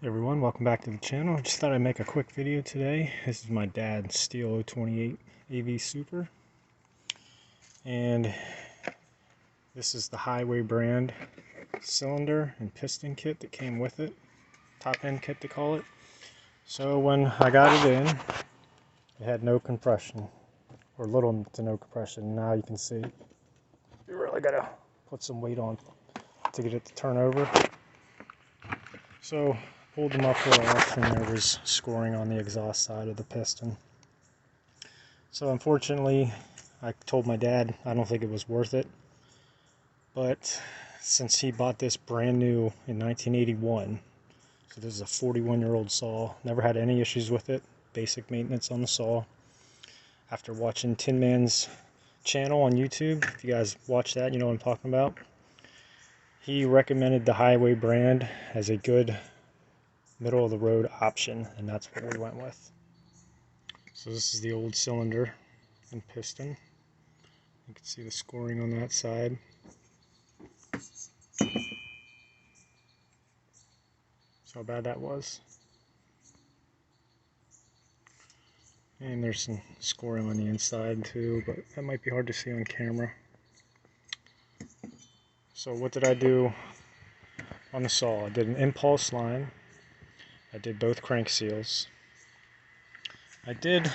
Hey everyone, welcome back to the channel. I just thought I'd make a quick video today. This is my dad's Stihl 028 AV Super, and this is the Highway brand cylinder and piston kit that came with it, top end kit to call it. So when I got it in, it had no compression, or little to no compression. Now you can see you really gotta put some weight on to get it to turn over. So pulled the muffler off and there was scoring on the exhaust side of the piston. So unfortunately, I told my dad I don't think it was worth it. But since he bought this brand new in 1981, so this is a 41-year-old saw, never had any issues with it, basic maintenance on the saw. After watching Tin Man's channel on YouTube, if you guys watch that, you know what I'm talking about. He recommended the Highway brand as a good middle of the road option, and that's what we went with. So this is the old cylinder and piston. You can see the scoring on that side. So how bad that was. And there's some scoring on the inside too, but that might be hard to see on camera. So what did I do on the saw? I did an impulse line. I did both crank seals. I did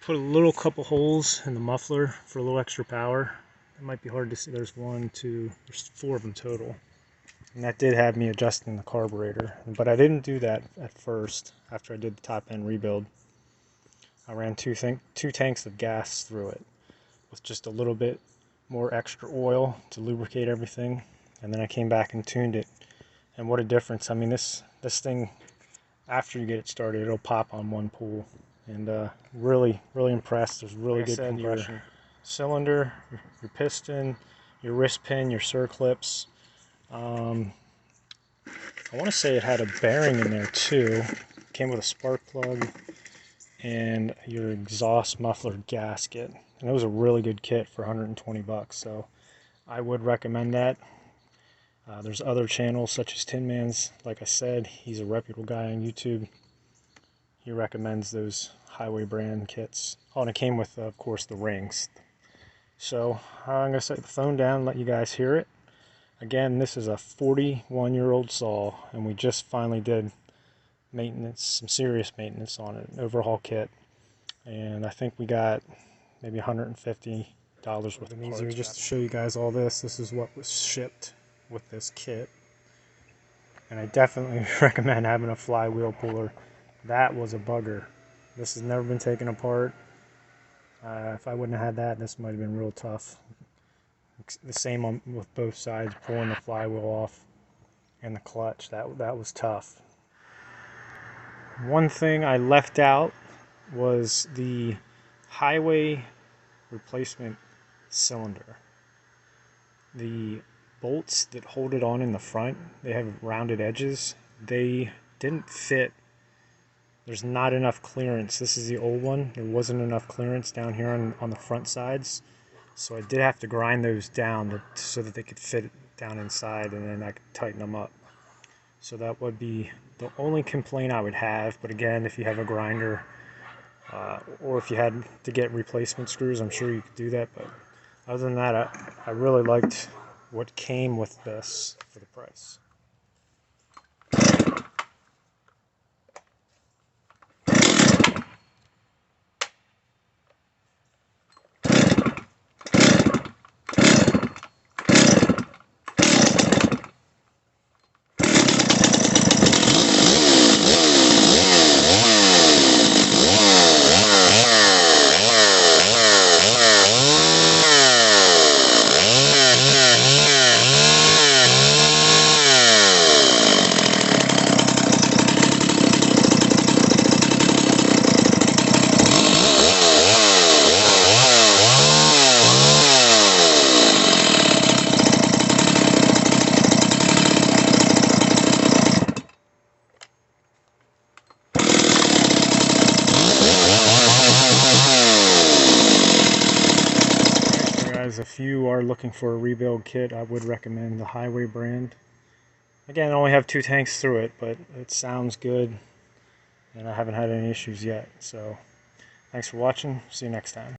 put a little couple holes in the muffler for a little extra power. It might be hard to see. There's there's 4 of them total. And that did have me adjusting the carburetor. But I didn't do that at first after I did the top end rebuild. I ran two tanks of gas through it with just a little bit more extra oil to lubricate everything. And then I came back and tuned it. And what a difference. I mean, this thing, after you get it started, it'll pop on one pull. And really impressed. There's really good compression. Your cylinder, your piston, your wrist pin, your circlips. I want to say it had a bearing in there too. Came with a spark plug and your exhaust muffler gasket. And it was a really good kit for 120 bucks. So I would recommend that. There's other channels such as Tin Man's. Like I said, he's a reputable guy on YouTube. He recommends those Highway brand kits. Oh, and it came with, of course, the rings. So I'm going to set the phone down and let you guys hear it. Again, this is a 41-year-old saw, and we just finally did maintenance, some serious maintenance on it, an overhaul kit. And I think we got maybe $150 worth of parts. Easier just to show you guys all this. This is what was shipped with this kit. And I definitely recommend having a flywheel puller. That was a bugger. This has never been taken apart. If I wouldn't have had that, this might have been real tough. The same with both sides, pulling the flywheel off and the clutch. That was tough. One thing I left out was the Highway replacement cylinder. The bolts that hold it on in the front, they have rounded edges. They didn't fit. There's not enough clearance. This is the old one. There wasn't enough clearance down here on the front sides. So I did have to grind those down so that they could fit down inside, and then I could tighten them up. So that would be the only complaint I would have. But again, if you have a grinder, or if you had to get replacement screws, I'm sure you could do that. But other than that, I really liked what came with this for the price. If you are looking for a rebuild kit, I would recommend the Highway brand. Again, I only have 2 tanks through it, but it sounds good, and I haven't had any issues yet. So thanks for watching. See you next time.